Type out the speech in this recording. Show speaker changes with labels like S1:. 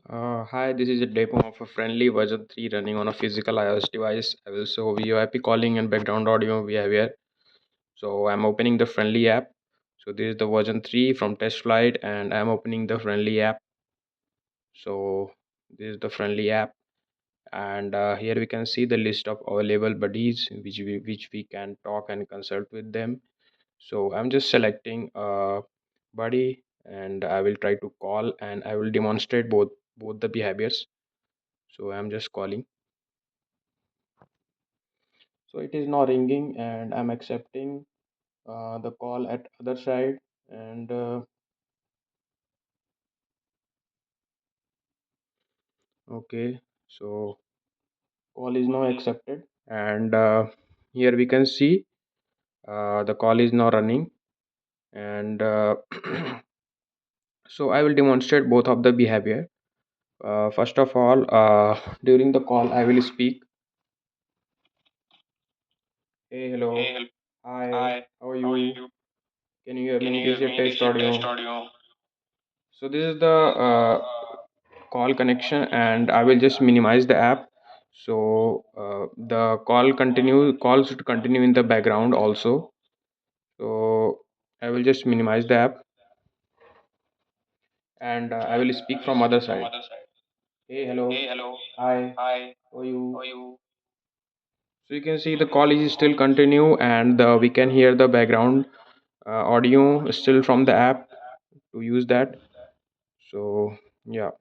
S1: Hi, this is a demo of a Frenly version 3 running on a physical iOS device. I will show Voip calling and background audio we have here. So I'm opening the Frenly app. So this is the version 3 from test flight, and I'm opening the Frenly app. So this is the Frenly app, and here we can see the list of available buddies which we can talk and consult with them. So I'm just selecting a buddy, and I will try to call, and I will demonstrate both the behaviors. So I'm just calling. So it is now ringing, and I'm accepting the call at other side. And okay, so call is now accepted, and here we can see the call is now running. And so I will demonstrate both of the behavior. First of all, during the call, I will speak. Hey, hello. Hi. How are you? Can you hear me? This is a test audio. So this is the call connection, and I will just minimize the app. So the calls should continue in the background also. So I will just minimize the app, and I will speak from other side. Hey, hello. Hi. How are you? So you can see the call is still continue, and we can hear the background audio still from the app to use that. So yeah.